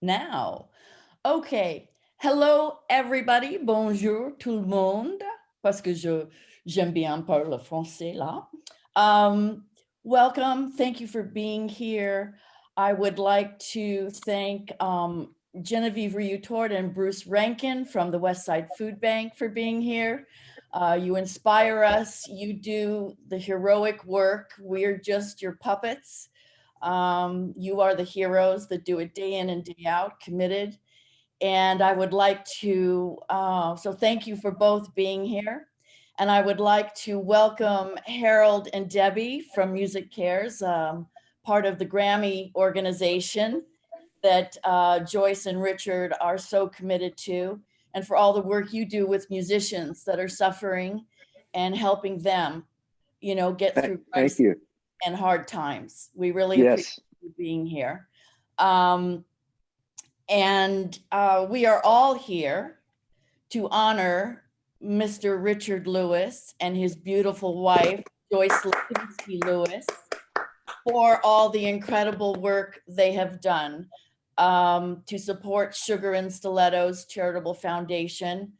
Now. Okay. Hello, everybody. Bonjour, tout le monde. Parce que j'aime bien parler français là. Welcome. Thank you for being here. I would like to thank Genevieve Riutort and Bruce Rankin from the Westside Food Bank for being here. You inspire us. You do the heroic work. We're just your puppets. You are the heroes that do it day in and day out, committed. And I would like to, so thank you for both being here. And I would like to welcome Harold and Debbie from Music Cares, part of the Grammy organization that Joyce and Richard are so committed to, and for all the work you do with musicians that are suffering and helping them, get through Thank crisis you. and hard times. We really appreciate Yes. you being here. And we are all here to honor Mr. Richard Lewis and his beautiful wife, Joyce Lipinski Lewis, for all the incredible work they have done to support Sugar and Stilettos Charitable Foundation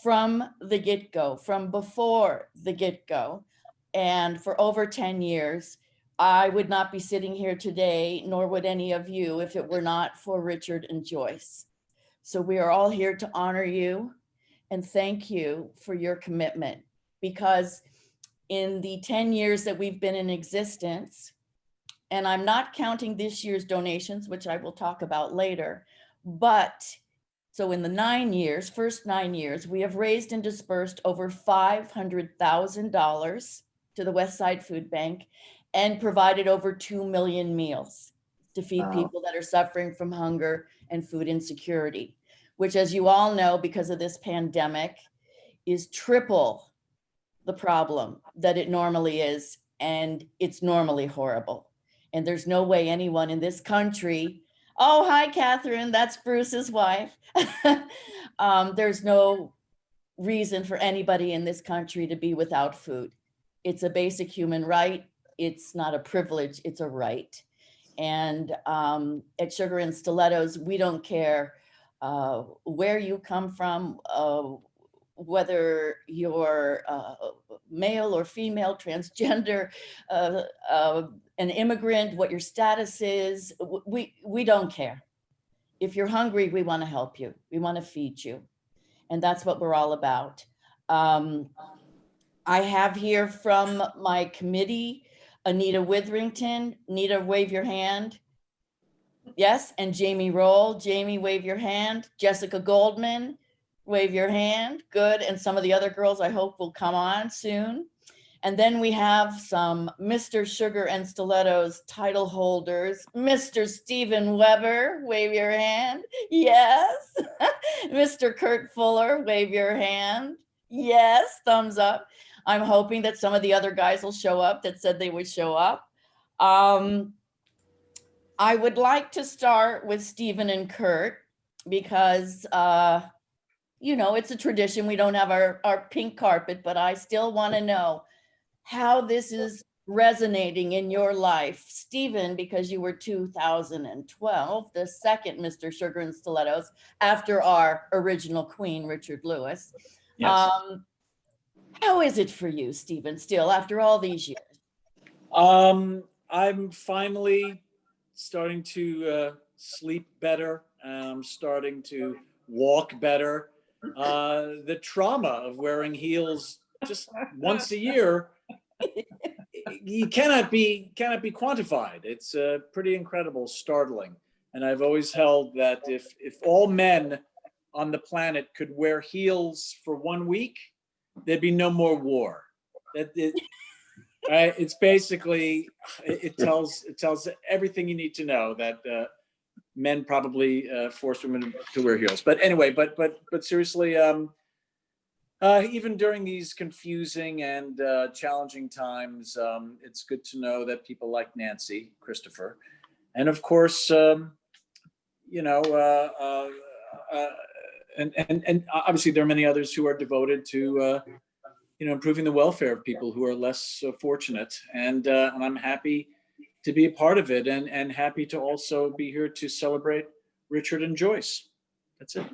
from the get-go, from before the get-go, and for over 10 years. I would not be sitting here today, nor would any of you, if it were not for Richard and Joyce. So we are all here to honor you and thank you for your commitment, because in the 10 years that we've been in existence, and I'm not counting this year's donations, which I will talk about later, but so in the first 9 years, we have raised and dispersed over $500,000 to the Westside Food Bank and provided over 2 million meals to feed people that are suffering from hunger and food insecurity, which, as you all know, because of this pandemic, is triple the problem that it normally is, and it's normally horrible. And there's no way anyone in this country, oh, hi, Catherine, that's Bruce's wife. There's no reason for anybody in this country to be without food. It's a basic human right. It's not a privilege, it's a right. And at Sugar and Stilettos, we don't care where you come from, whether you're male or female, transgender, an immigrant, what your status is. We don't care. If you're hungry, we want to help you. We want to feed you. And that's what we're all about. I have here from my committee, Anita Witherington. Anita, wave your hand. Yes, and Jamie Roll. Jamie, wave your hand. Jessica Goldman, wave your hand. Good. And some of the other girls I hope will come on soon. And then we have some Mr. Sugar and Stilettos title holders. Mr. Stephen Weber, wave your hand. Yes. Mr. Kurt Fuller, wave your hand. Yes, thumbs up. I'm hoping that some of the other guys will show up that said they would show up. I would like to start with Stephen and Kurt because, it's a tradition. We don't have our pink carpet, but I still want to know how this is resonating in your life. Stephen, because you were 2012, the second Mr. Sugar and Stilettos after our original queen, Richard Lewis. Yes. How is it for you, Stephen, still after all these years? I'm finally starting to sleep better. I'm starting to walk better. The trauma of wearing heels just once a year, you cannot be quantified. It's pretty incredible, startling. And I've always held that if all men on the planet could wear heels for 1 week, there'd be no more war. Right? It's basically, it tells everything you need to know that men probably force women to wear heels. But anyway, but seriously, even during these confusing and challenging times, it's good to know that people like Nancy Christopher, and of course, and obviously there are many others who are devoted to improving the welfare of people who are less fortunate, and I'm happy to be a part of it, and happy to also be here to celebrate Richard and Joyce. That's it.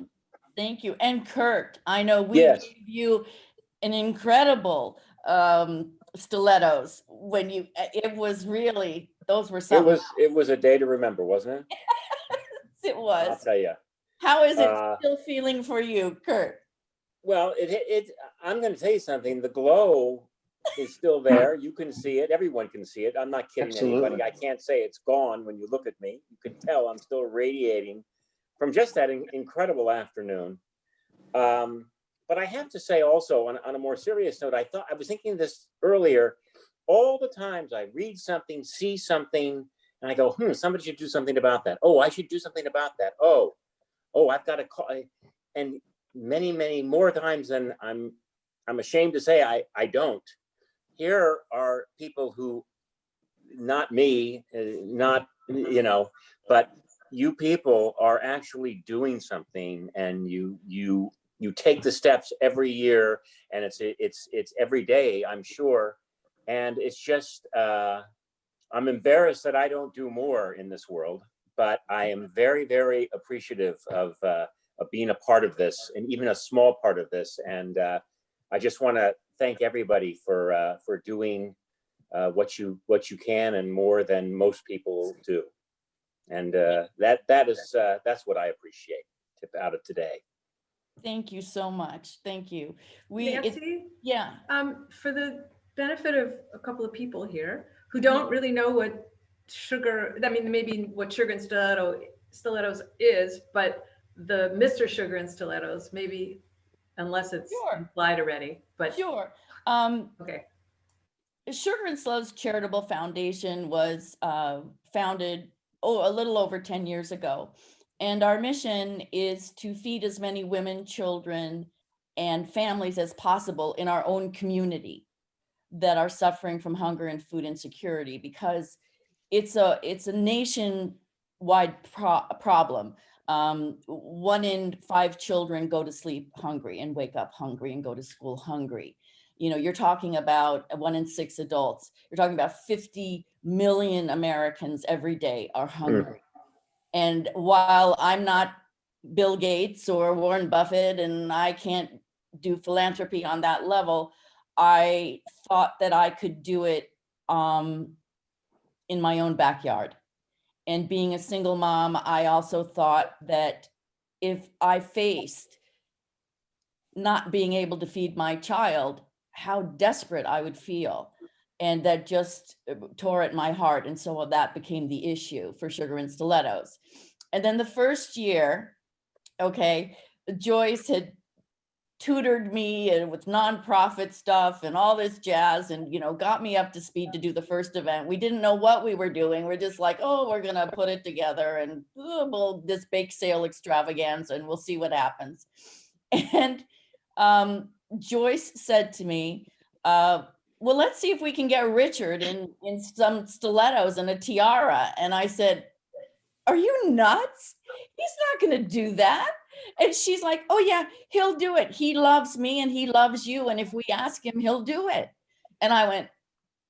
Thank you. And Kurt, I know we Yes. gave you an incredible stilettos when you, it was really, those were something. It was a day to remember, wasn't it? It I'll was. tell you. How is it still feeling for you, Kurt? Well, I'm going to tell you something. The glow is still there. You can see it. Everyone can see it. I'm not kidding anybody. I can't say it's gone when you look at me. You can tell I'm still radiating from just that incredible afternoon. But I have to say also, on a more serious note, I was thinking this earlier. All the times I read something, see something, and I go, somebody should do something about that. Oh, I should do something about that. Oh, I've got to call. And many, many more times than I'm ashamed to say I don't. Here are people who, not me, not, but you people are actually doing something, and you take the steps every year, and it's every day, I'm sure. And it's just, I'm embarrassed that I don't do more in this world, but I am very, very appreciative of being a part of this, and even a small part of this. And I just want to thank everybody for doing what you can, and more than most people do. And that's what I appreciate out of today. Thank you so much. Thank you. Nancy, yeah. For the benefit of a couple of people here who don't really know what sugar, I mean, maybe what sugar and stilettos is, but the Mr. Sugar and Stilettos, maybe, unless it's implied already, but sure. Okay. Sugar and Stilettos Charitable Foundation was founded a little over 10 years ago. And our mission is to feed as many women, children, and families as possible in our own community that are suffering from hunger and food insecurity, because it's a nationwide problem. 1 in 5 children go to sleep hungry and wake up hungry and go to school hungry. You're talking about 1 in 6 adults. You're talking about 50 million Americans every day are hungry. And while I'm not Bill Gates or Warren Buffett, and I can't do philanthropy on that level, I thought that I could do it in my own backyard. And being a single mom, I also thought that if I faced not being able to feed my child, how desperate I would feel. And that just tore at my heart. And so that became the issue for Sugar and Stilettos. And then the first year, Joyce had tutored me and with nonprofit stuff and all this jazz, and got me up to speed to do the first event. We didn't know what we were doing. We're just like, we're gonna put it together, and we'll this bake sale extravaganza, and we'll see what happens. And Joyce said to me, well, let's see if we can get Richard in some stilettos and a tiara. And I said, are you nuts? He's not going to do that. And she's like, oh yeah, he'll do it. He loves me and he loves you. And if we ask him, he'll do it. And I went,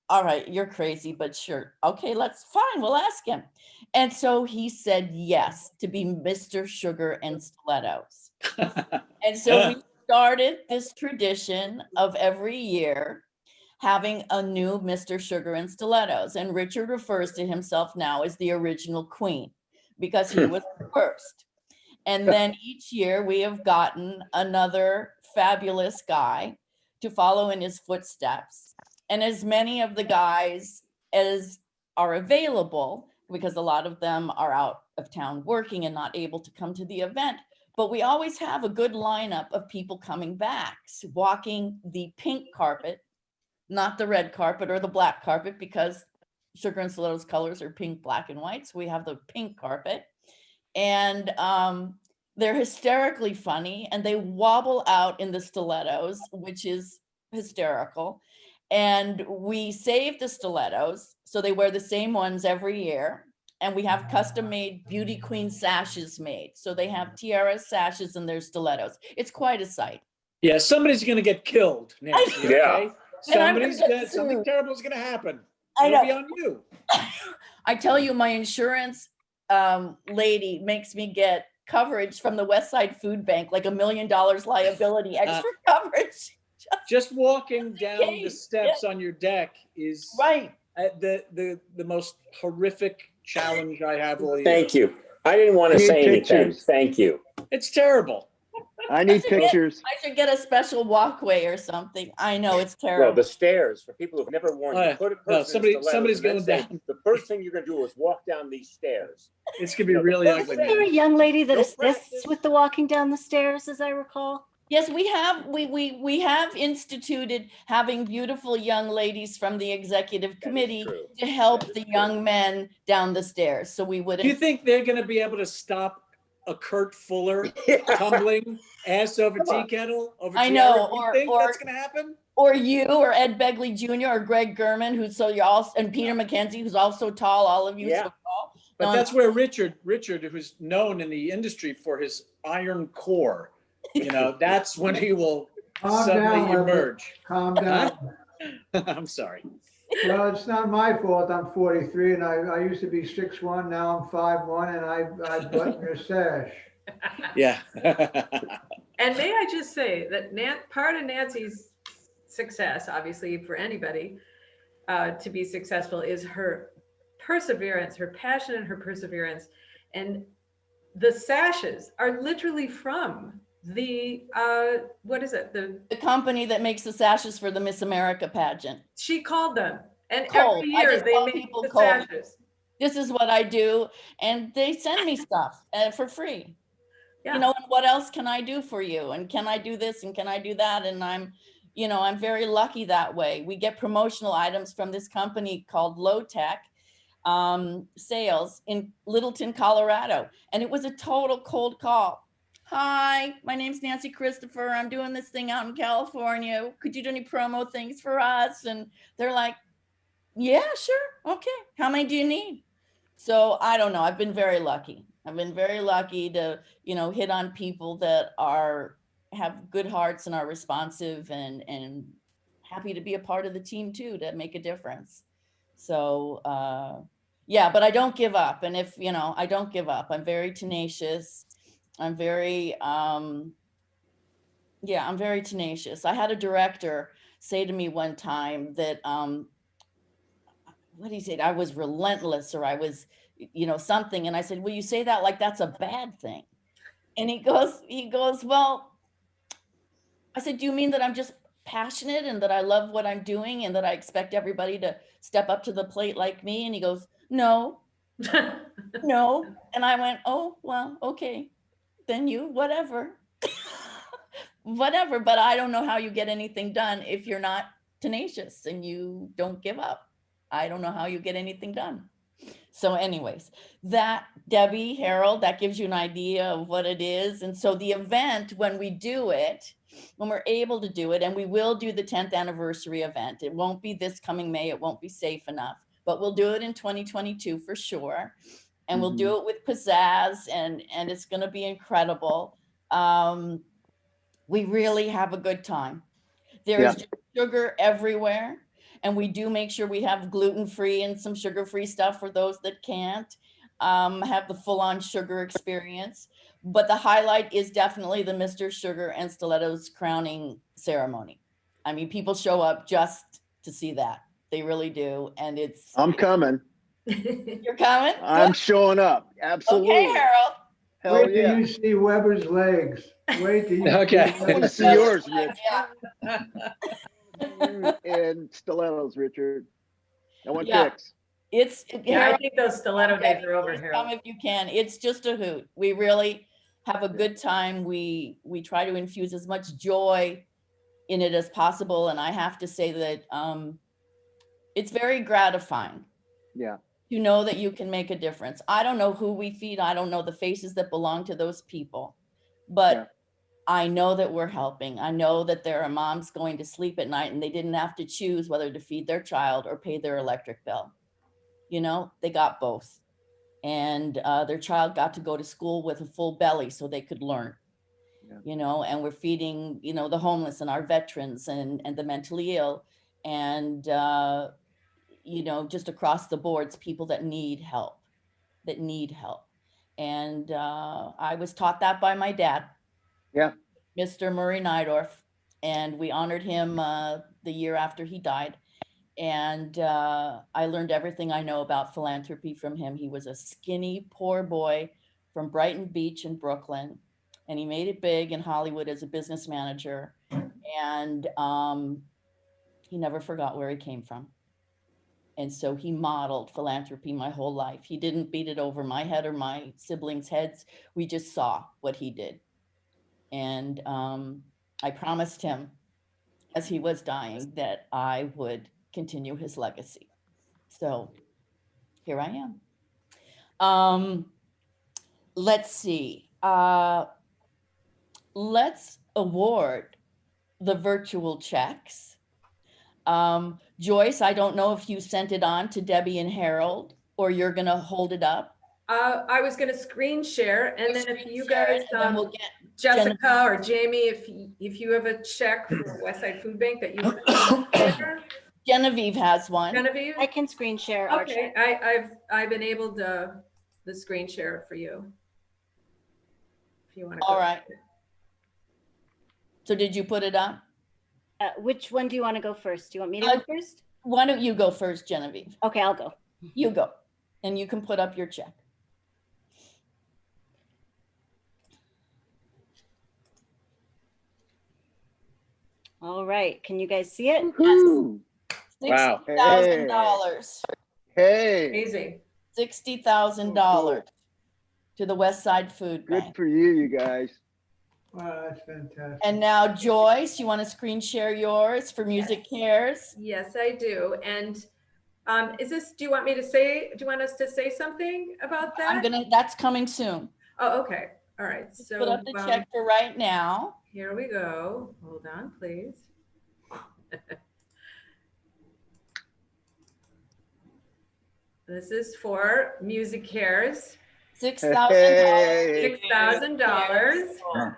all right, you're crazy, but sure. Okay, fine, we'll ask him. And so he said yes to be Mr. Sugar and Stilettos. And so we started this tradition of every year having a new Mr. Sugar and Stilettos. And Richard refers to himself now as the original queen, because he was the first. And then each year we have gotten another fabulous guy to follow in his footsteps. And as many of the guys as are available, because a lot of them are out of town working and not able to come to the event, but we always have a good lineup of people coming back, walking the pink carpet, not the red carpet or the black carpet, because Sugar and Stilettos colors are pink, black, and white. So we have the pink carpet. And they're hysterically funny, and they wobble out in the stilettos, which is hysterical. And we save the stilettos, so they wear the same ones every year. And we have custom-made beauty queen sashes made. So they have tiaras, sashes, and their stilettos. It's quite a sight. Yeah, somebody's going to get killed, Nancy, okay? Something terrible is going to happen. It'll be on you. I tell you, my insurance lady makes me get coverage from the West Side Food Bank, like $1 million liability, extra coverage. Just walking down the case, steps on your deck is Right. the most horrific challenge I have all year. Thank you. I didn't want to Need say anything. pictures. Thank you. It's terrible. I need pictures. I should get a special walkway or something. I know it's Well, terrible. the stairs, for people who've never worn, Oh, you yeah. put a No, person in stilettos somebody's and then going say, down. the first thing you're going to do is walk down these stairs. It's gonna be You know, really the ugly. first Is there a thing- young lady that Don't assists practice. with the walking down the stairs, as I recall? Yes, we have instituted having beautiful young ladies from the executive committee true. to help That is the true. young men down the stairs. So we Do you wouldn't, think they're gonna be able to stop a Kurt Fuller Yeah. tumbling ass over Come tea on. kettle over I tea know, kettle? You or- think or- that's gonna happen? or you or Ed Begley Jr. or Greg Gurman, who's so you're all, and Peter McKenzie, who's also tall, all of you Yeah. so tall. But No, that's where Richard, who's known in the industry for his iron core, that's when he will Calm suddenly down, Leslie. emerge. Calm down. I'm sorry. Well, it's not my fault. I'm 43 and I used to be 6'1", now I'm 5'1", and I button your sash. Yeah. And may I just say that part of Nancy's success, obviously for anybody, to be successful is her perseverance, her passion and her perseverance. And the sashes are literally from the, what is it? the company that makes the sashes for the Miss America pageant. She called them. And Cold. every I year just they call make people the cold. sashes. This is what I do, and they send me stuff for free. Yeah. And what else can I do for you? And can I do this? And can I do that? And I'm very lucky that way. We get promotional items from this company called Low Tech Sales in Littleton, Colorado. And it was a total cold call. Hi, my name's Nancy Christopher. I'm doing this thing out in California. Could you do any promo things for us? And they're like, yeah, sure. Okay. How many do you need? So I don't know. I've been very lucky. I've been very lucky to, hit on people that have good hearts and are responsive and happy to be a part of the team too, to make a difference. So, yeah, but I don't give up. And if, I don't give up. I'm very tenacious. I'm very, I'm very tenacious. I had a director say to me one time that, what did he say? I was relentless, or I was, something. And I said, well, you say that like that's a bad thing. And he goes, well, I said, do you mean that I'm just passionate and that I love what I'm doing and that I expect everybody to step up to the plate like me? And he goes, no. And I went, oh, well, okay, then whatever. Whatever, but I don't know how you get anything done if you're not tenacious and you don't give up. I don't know how you get anything done. So anyways, that, Debbie, Harold, that gives you an idea of what it is. And so the event, when we do it, when we're able to do it, and we will do the 10th anniversary event, it won't be this coming May, it won't be safe enough, but we'll do it in 2022 for sure. And we'll do it with pizzazz, and it's going to be incredible. We really have a good time. There's sugar everywhere. And we do make sure we have gluten-free and some sugar-free stuff for those that can't have the full-on sugar experience. But the highlight is definitely the Mr. Sugar and Stilettos crowning ceremony. I mean, people show up just to see that. They really do. And I'm coming. You're coming? I'm Good. showing up. Absolutely. Okay, Harold. Hell Wait till yeah. you see Weber's legs. Wait till you Okay. see I want to Weber's see legs. yours, Rich. Yeah. And stilettos, Richard. I want Yeah. pics. Yeah, I Harold, think those stiletto days are over, please Harold. come if you can. It's just a hoot. We really have a good time. We try to infuse as much joy in it as possible. And I have to say that it's very gratifying. Yeah. You know that you can make a difference. I don't know who we feed. I don't know the faces that belong to those people, but Yeah. I know that we're helping. I know that there are moms going to sleep at night and they didn't have to choose whether to feed their child or pay their electric bill. They got both. And their child got to go to school with a full belly so they could learn. Yeah. And we're feeding, the homeless and our veterans and the mentally ill and, just across the boards, people that need help. that need help. And I was taught that by my dad. Yeah. Mr. Murray Nydorf. And we honored him the year after he died. And I learned everything I know about philanthropy from him. He was a skinny, poor boy from Brighton Beach in Brooklyn. And he made it big in Hollywood as a business manager. And he never forgot where he came from. And so he modeled philanthropy my whole life. He didn't beat it over my head or my siblings' heads. We just saw what he did. And I promised him as he was dying that I would continue his legacy. So here I am. Let's see. Let's award the virtual checks. Joyce, I don't know if you sent it on to Debbie and Harold, or you're gonna hold it up. I was going to screen share, and then if you Share guys, it, and then we'll get Jessica or Jamie, if you have a check for Westside Food Bank that you want to share. Genevieve has one. Genevieve? I can screen share our Okay, chat. I've enabled the screen share for you. If you want to. All right. So did you put it up? Which one do you want to go first? Do you want me to go first? Why don't you go first, Genevieve? Okay, I'll go. You go, and you can put up your check. All right, can you guys see it? Woohoo. Wow. $60,000. Hey, Amazing. $60,000 to the Westside Food good Bank. for you, you guys. Wow, that's fantastic. And now Joyce, you want to screen share yours for Music Cares? Yes, I do. And do you want us to say something about that? That's coming soon. Oh, okay. All right. So Put up the check for right now. here we go. Hold on, please. This is for Music Cares. $6,000. Hey. $6,000.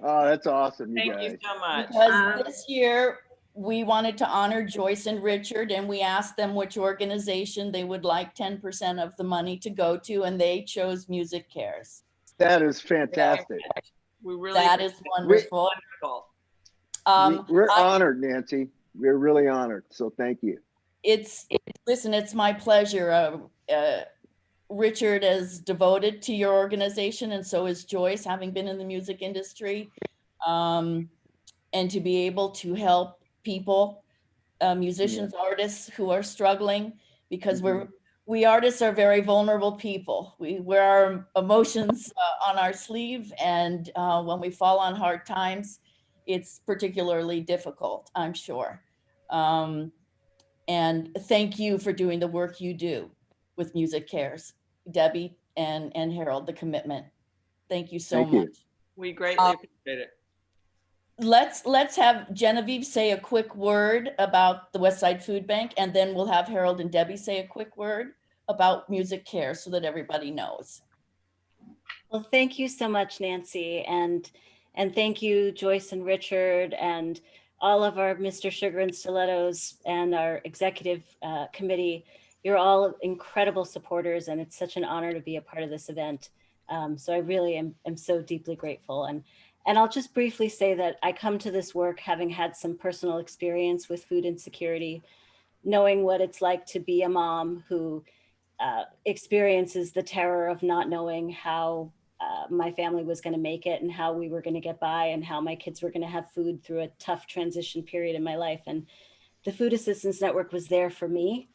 Oh, that's awesome, you Thank you guys. so much. Because this year we wanted to honor Joyce and Richard, and we asked them which organization they would like 10% of the money to go to, and they chose Music Cares. That is fantastic. We really That is wonderful. wonderful. We're honored, Nancy. We're really honored. So thank you. Listen, it's my pleasure. Richard is devoted to your organization, and so is Joyce, having been in the music industry, and to be able to help people, musicians, artists who are struggling, because we artists are very vulnerable people. We wear our emotions on our sleeve, and when we fall on hard times, it's particularly difficult, I'm sure. And thank you for doing the work you do with Music Cares, Debbie and Harold, the commitment. Thank you so Thank you. much. We greatly appreciate it. Let's have Genevieve say a quick word about the Westside Food Bank, and then we'll have Harold and Debbie say a quick word about Music Cares so that everybody knows. Well, thank you so much, Nancy, and thank you, Joyce and Richard, and all of our Mr. Sugar and Stilettos and our executive committee. You're all incredible supporters, and it's such an honor to be a part of this event. So I really am so deeply grateful. And I'll just briefly say that I come to this work having had some personal experience with food insecurity, knowing what it's like to be a mom who experiences the terror of not knowing how my family was going to make it and how we were going to get by and how my kids were going to have food through a tough transition period in my life. And the Food Assistance Network was there for me.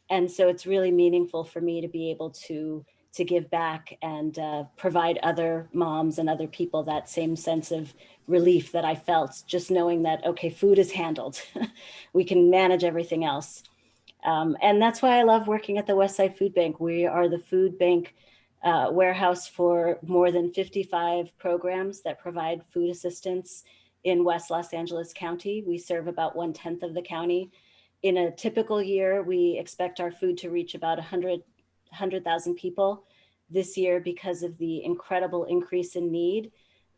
And so it's really meaningful for me to be able to give back and provide other moms and other people that same sense of relief that I felt, just knowing that, okay, food is handled. We can manage everything else. And that's why I love working at the Westside Food Bank. We are the food bank warehouse for more than 55 programs that provide food assistance in West Los Angeles County. We serve about 1/10 of the county. In a typical year, we expect our food to reach about 100,000 people. This year, because of the incredible increase in need,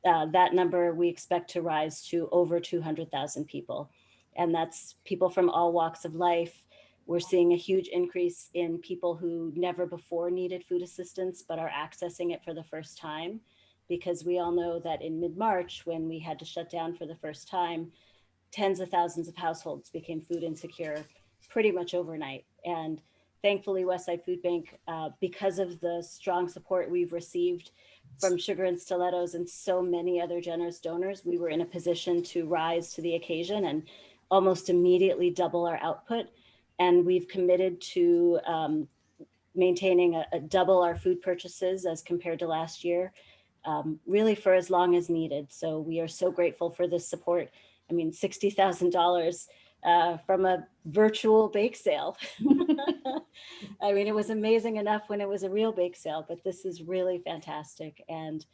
that number we expect to rise to over 200,000 people. And that's people from all walks of life, We're seeing a huge increase in people who never before needed food assistance, but are accessing it for the first time. Because we all know that in mid-March, when we had to shut down for the first time, tens of thousands of households became food insecure pretty much overnight. And thankfully, Westside Food Bank, because of the strong support we've received from Sugar and Stilettos and so many other generous donors, we were in a position to rise to the occasion and almost immediately double our output. And we've committed to maintaining a double our food purchases as compared to last year, really for as long as needed. So we are so grateful for this support. I mean, $60,000 from a virtual bake sale. I mean, it was amazing enough when it was a real bake sale, but this is really fantastic. And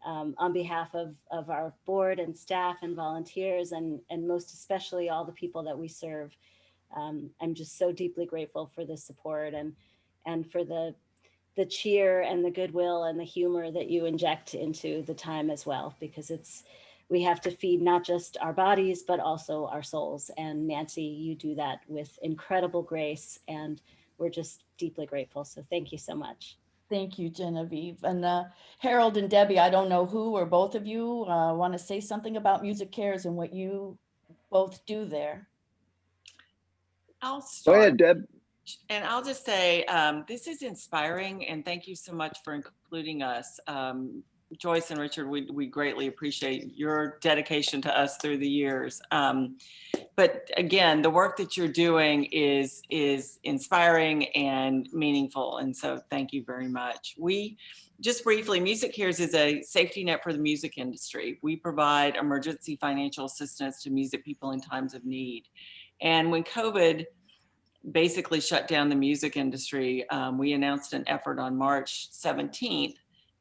on behalf of our board and staff and volunteers, and most especially all the people that we serve, I'm just so deeply grateful for the support and for the cheer and the goodwill and the humor that you inject into the time as well, because we have to feed not just our bodies, but also our souls. And Nancy, you do that with incredible grace, and we're just deeply grateful. So thank you so much. Thank you, Genevieve. And Harold and Debbie, I don't know who or both of you want to say something about Music Cares and what you both do there. I'll Go start. ahead, Deb. And I'll just say, this is inspiring, and thank you so much for including us. Joyce and Richard, we greatly appreciate your dedication to us through the years. But again, the work that you're doing is inspiring and meaningful. And so thank you very much. Just briefly, Music Cares is a safety net for the music industry. We provide emergency financial assistance to music people in times of need. And when COVID basically shut down the music industry, we announced an effort on March 17th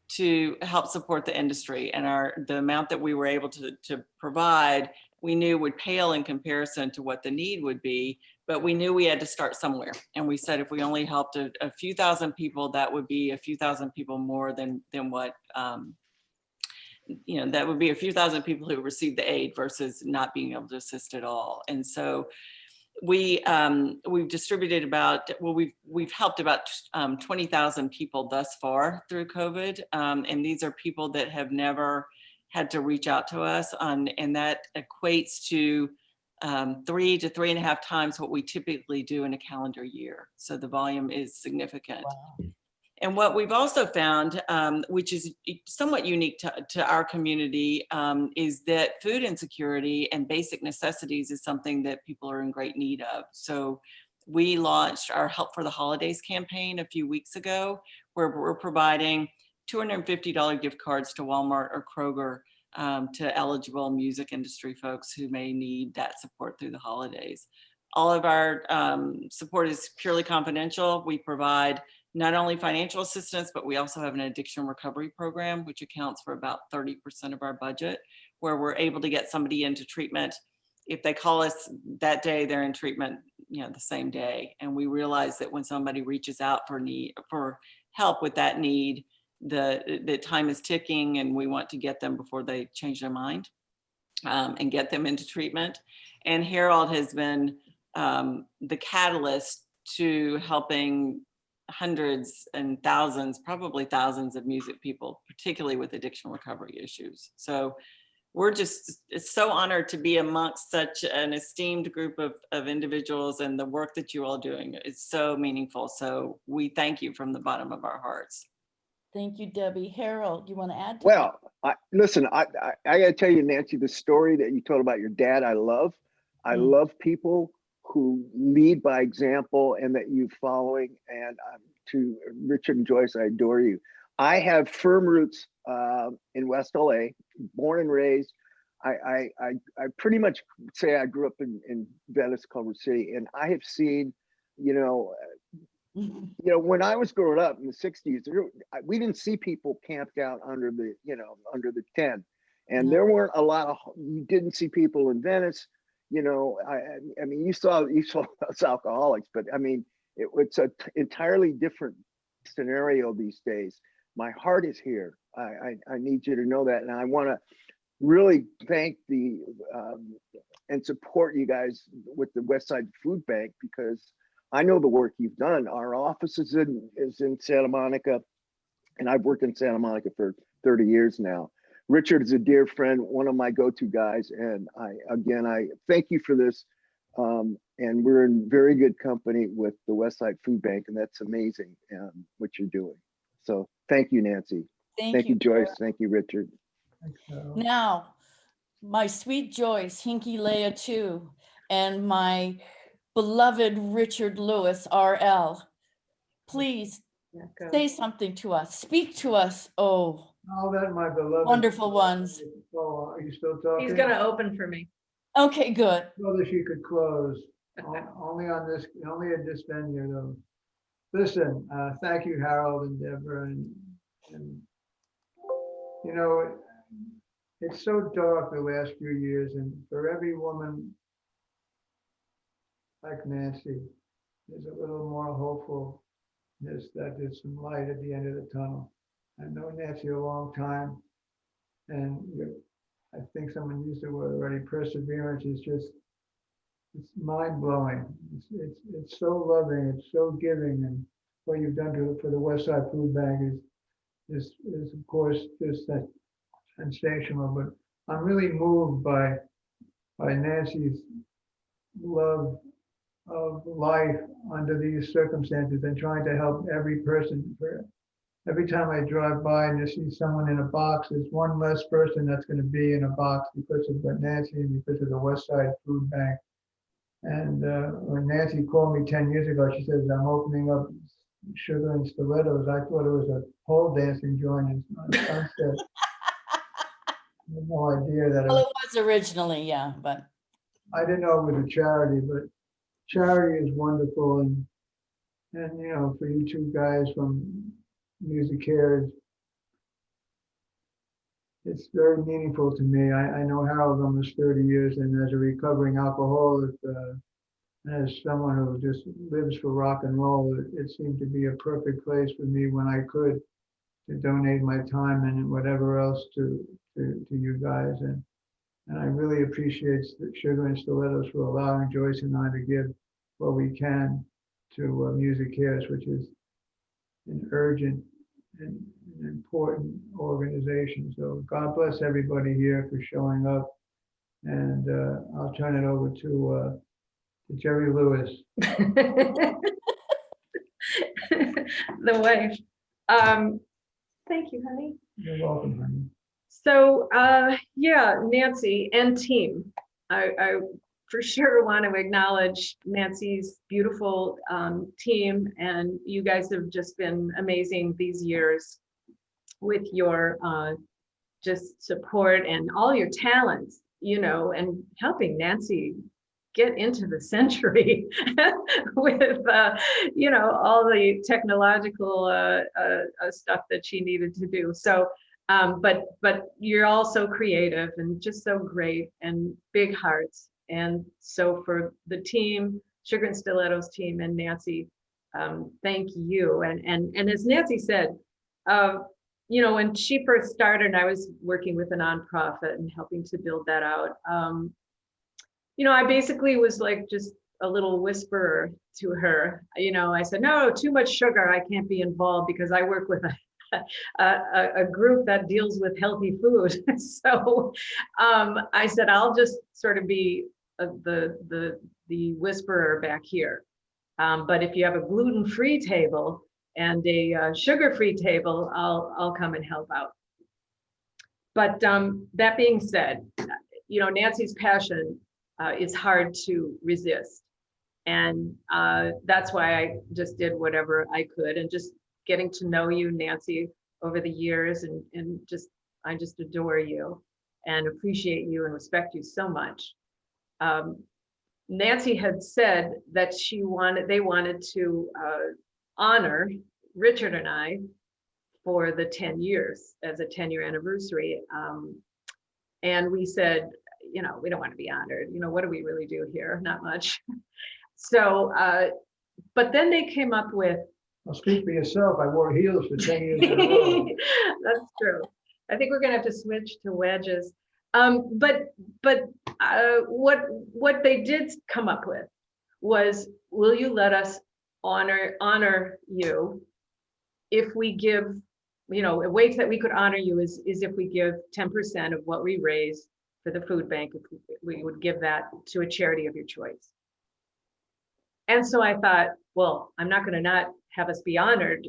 to help support the industry. And the amount that we were able to provide, we knew would pale in comparison to what the need would be, but we knew we had to start somewhere. And we said if we only helped a few thousand people, that would be a few thousand people more than what, that would be a few thousand people who received the aid versus not being able to assist at all. And so we've distributed we've helped about 20,000 people thus far through COVID. And these are people that have never had to reach out to us and that equates to 3 to 3.5 times what we typically do in a calendar year. So the volume is significant. Wow. And what we've also found, which is somewhat unique to our community, is that food insecurity and basic necessities is something that people are in great need of. So we launched our Help for the Holidays campaign a few weeks ago, where we're providing $250 gift cards to Walmart or Kroger to eligible music industry folks who may need that support through the holidays. All of our support is purely confidential. We provide not only financial assistance, but we also have an addiction recovery program, which accounts for about 30% of our budget, where we're able to get somebody into treatment. If they call us that day, they're in treatment, the same day. And we realize that when somebody reaches out for help with that need, the time is ticking, and we want to get them before they change their mind and get them into treatment. And Harold has been the catalyst to helping hundreds and thousands, probably thousands of music people, particularly with addiction recovery issues. So we're just so honored to be amongst such an esteemed group of individuals, and the work that you're all doing is so meaningful. So we thank you from the bottom of our hearts. Thank you, Debbie. Harold, you want to add to Well, listen, I gotta tell you, Nancy, the story that you told about your dad, I love. I love people who lead by example and that you following. And to Richard and Joyce, I adore you. I have firm roots in West LA, born and raised. I pretty much say I grew up in Venice, Culver City, and I have seen, when I was growing up in the 60s, we didn't see people camped out under the tent. And there weren't a lot you didn't see people in Venice. I mean, you saw us alcoholics, but I mean, it's an entirely different scenario these days. My heart is here. I need you to know that. And I want to really thank and support you guys with the Westside Food Bank, because I know the work you've done. Our office is in Santa Monica, and I've worked in Santa Monica for 30 years now. Richard is a dear friend, one of my go-to guys, and I thank you for this. And we're in very good company with the Westside Food Bank, and that's amazing what you're doing. So thank you, Nancy. Thank you, Joyce. Thank you, Richard. Now, my sweet Joyce, Hinky Leia too, and my beloved Richard Lewis, RL, please Yeah, go. say something to us, speak to us. Oh, All that, my beloved. wonderful ones. Oh, are you still talking? He's gonna open for me. Okay, good. Whether she could close, only at this venue though. Listen, thank you, Harold and Deborah, and you know, it's so dark the last few years, and for every woman like Nancy, there's a little more hopefulness that there's some light at the end of the tunnel. I know Nancy a long time, and I think someone used the word already, perseverance is just, it's mind-blowing. It's so loving, it's so giving, and what you've done for the Westside Food Bank is of course just that sensational. But I'm really moved by Nancy's love of life under these circumstances and trying to help every person. Every time I drive by and I see someone in a box, there's one less person that's going to be in a box because of Nancy and because of the Westside Food Bank. And when Nancy called me 10 years ago, she says, I'm opening up Sugar and Stilettos. I thought it was a pole dancing joint on Sunset. I had no idea that Well, it was originally, yeah, but I didn't know it was a charity, but charity is wonderful. And you know, for you two guys from Music Cares, it's very meaningful to me. I know Harold almost 30 years, and as a recovering alcoholic, as someone who just lives for rock and roll, it seemed to be a perfect place for me when I could to donate my time and whatever else to you guys. And I really appreciate Sugar and Stilettos for allowing Joyce and I to give what we can to Music Cares, which is an urgent and an important organization. So God bless everybody here for showing up. And I'll turn it over to Jerry Lewis. The wife. Thank you, honey. You're welcome, honey. So yeah, Nancy and team. I for sure want to acknowledge Nancy's beautiful team, and you guys have just been amazing these years with your just support and all your talents, you know, and helping Nancy get into the century with you know, all the technological stuff that she needed to do. So but you're also creative and just so great and big hearts. And so for the team, Sugar and Stilettos team and Nancy, thank you. And as Nancy said, you know, when she first started, I was working with a nonprofit and helping to build that out. You know, I basically was like just a little whisperer to her. You know, I said, no, too much sugar, I can't be involved because I work with a group that deals with healthy food. So I said, I'll just sort of be the whisperer back here. But if you have a gluten-free table and a sugar-free table, I'll come and help out. But that being said, you know, Nancy's passion is hard to resist. And that's why I just did whatever I could, and just getting to know you, Nancy, over the years, and just, I just adore you and appreciate you and respect you so much. Nancy had said that they wanted to honor Richard and I for the 10 years as a 10-year anniversary. And we said, you know, we don't want to be honored. You know, what do we really do here? Not much. So, but then they came up with, I'll speak for yourself. I wore heels for 10 years in a row. That's true. I think we're gonna have to switch to wedges. But what they did come up with was, will you let us honor you if we give, a way that we could honor you is if we give 10% of what we raise for the food bank, if we would give that to a charity of your choice. And so I thought, well, I'm not going to not have us be honored.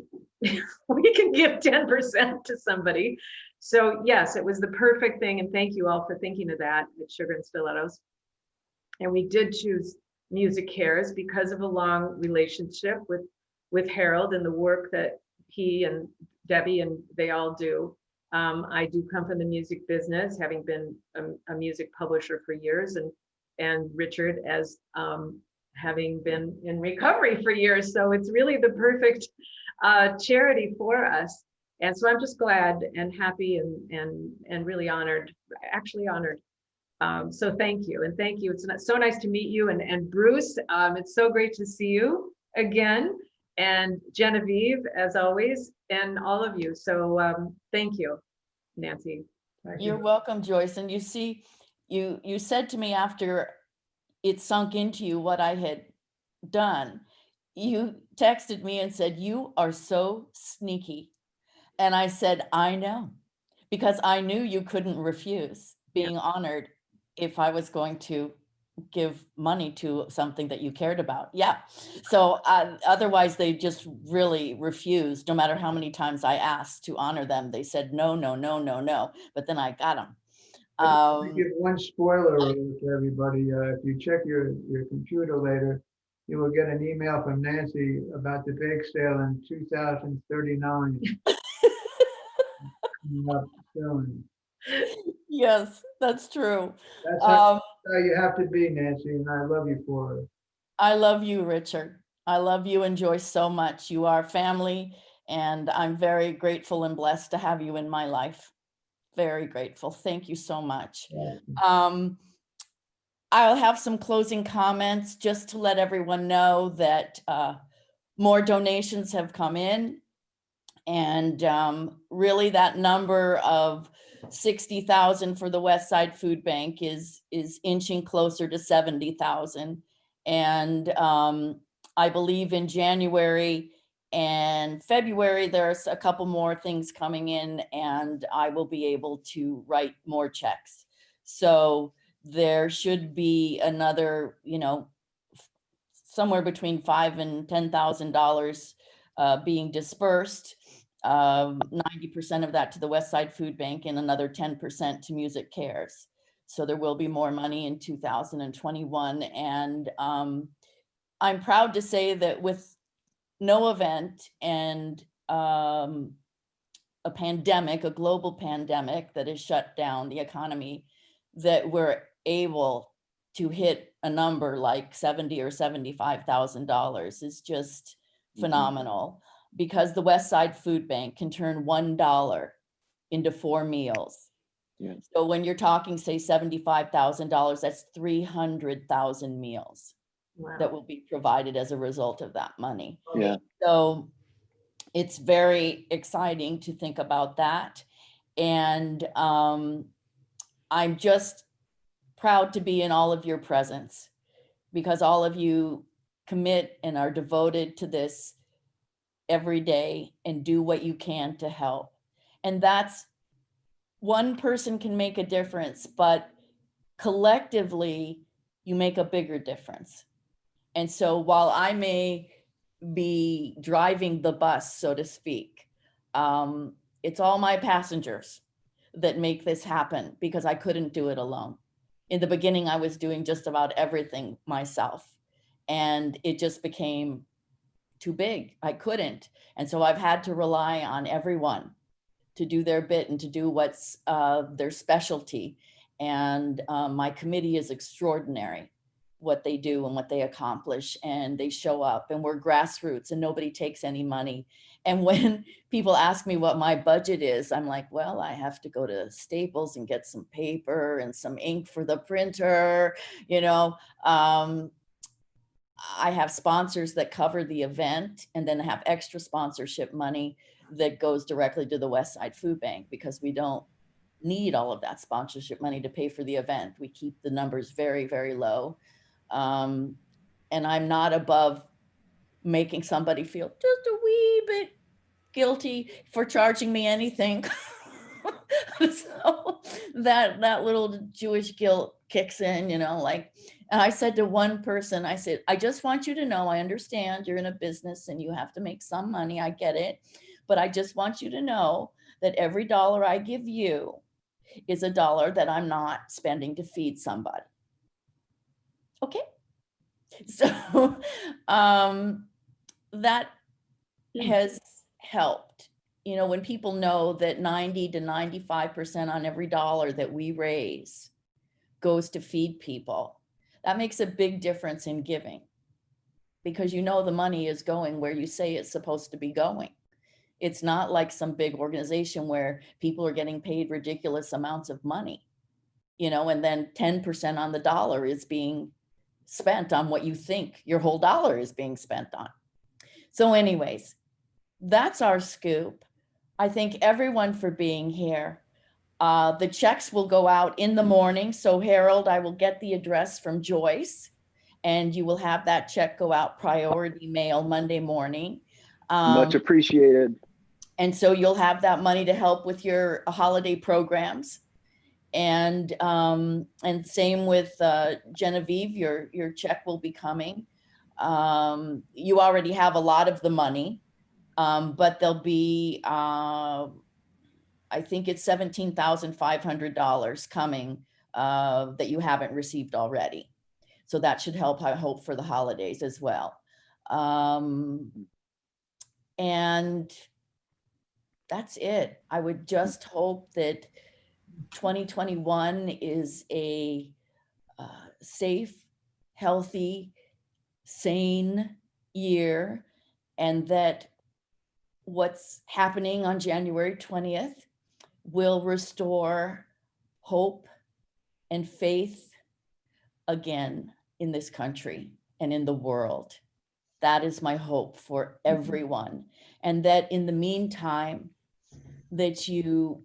We can give 10% to somebody. So yes, it was the perfect thing. And thank you all for thinking of that at Sugar and Stilettos. And we did choose Music Cares because of a long relationship with Harold and the work that he and Debbie and they all do. I do come from the music business, having been a music publisher for years, and Richard as having been in recovery for years. So it's really the perfect charity for us. And so I'm just glad and happy and really honored, actually honored. So thank you. And thank you. It's so nice to meet you. And Bruce, it's so great to see you again. And Genevieve, as always, and all of you. So thank you, Nancy. You're welcome, Joyce. And you see, you said to me after it sunk into you what I had done, you texted me and said, "You are so sneaky." And I said, "I know," because I knew you couldn't refuse being honored if I was going to give money to something that you cared about. Yeah. So otherwise they just really refused. No matter how many times I asked to honor them, they said, no, no, no, no, no. But then I got them. Let me give one spoiler alert to everybody. If you check your computer later, you will get an email from Nancy about the bake sale in 2039. Coming up soon. Yes, that's true. That's how you have to be, Nancy, and I love you for it. I love you, Richard. I love you and Joyce so much. You are family, and I'm very grateful and blessed to have you in my life. Very grateful. Thank you so much. I'll have some closing comments just to let everyone know that more donations have come in. And really that number of 60,000 for the West Side Food Bank is inching closer to 70,000. And I believe in January and February, there's a couple more things coming in and I will be able to write more checks. So there should be another, somewhere between $5,000 and $10,000 being dispersed. 90% of that to the West Side Food Bank and another 10% to Music Cares. So there will be more money in 2021. And I'm proud to say that with no event and a pandemic, a global pandemic that has shut down the economy, that we're able to hit a number like $70,000 or $75,000 is just phenomenal. Because the West Side Food Bank can turn $1 into 4 meals. Yeah. So when you're talking, say, $75,000, that's 300,000 meals that will be provided as a result of that money. Yeah. So it's very exciting to think about that. And I'm just proud to be in all of your presence because all of you commit and are devoted to this every day and do what you can to help. And that's one person can make a difference, but collectively you make a bigger difference. And so while I may be driving the bus, so to speak, it's all my passengers that make this happen because I couldn't do it alone. In the beginning, I was doing just about everything myself and it just became too big. I couldn't. And so I've had to rely on everyone to do their bit and to do what's their specialty. And my committee is extraordinary, what they do and what they accomplish. And they show up and we're grassroots and nobody takes any money. And when people ask me what my budget is, I'm like, well, I have to go to Staples and get some paper and some ink for the printer, I have sponsors that cover the event and then have extra sponsorship money that goes directly to the West Side Food Bank because we don't need all of that sponsorship money to pay for the event. We keep the numbers very, very low. and I'm not above making somebody feel just a wee bit guilty for charging me anything. So that little Jewish guilt kicks in, you know, like, and I said to one person, I said, I just want you to know, I understand you're in a business and you have to make some money. I get it. But I just want you to know that every dollar I give you is a dollar that I'm not spending to feed somebody. Okay. So that has helped. You know, when people know that 90 to 95% on every dollar that we raise goes to feed people, that makes a big difference in giving, because you know the money is going where you say it's supposed to be going. It's not like some big organization where people are getting paid ridiculous amounts of money, you know, and then 10% on the dollar is being spent on what you think your whole dollar is being spent on. So anyways, that's our scoop. I thank everyone for being here. The checks will go out in the morning. So Harold, I will get the address from Joyce and you will have that check go out priority mail Monday morning. Much appreciated. And so you'll have that money to help with your holiday programs. And same with Genevieve, your check will be coming. You already have a lot of the money, but there'll be, I think it's $17,500 coming that you haven't received already. So that should help, I hope, for the holidays as well. And that's it. I would just hope that 2021 is a safe, healthy, sane year, and that what's happening on January 20th will restore hope and faith again in this country and in the world. That is my hope for everyone. And that in the meantime, that you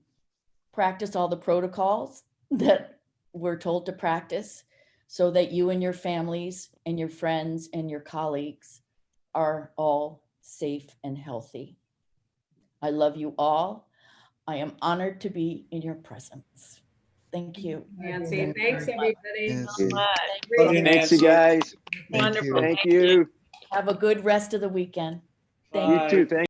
practice all the protocols that we're told to practice so that you and your families and your friends and your colleagues are all safe and healthy. I love you all. I am honored to be in your presence. Thank you. Nancy, thanks everybody. So much. Love you, Thanks, you Nancy. guys. Wonderful. Thank you. Have a good rest of the weekend. Thank You Bye. too. Thank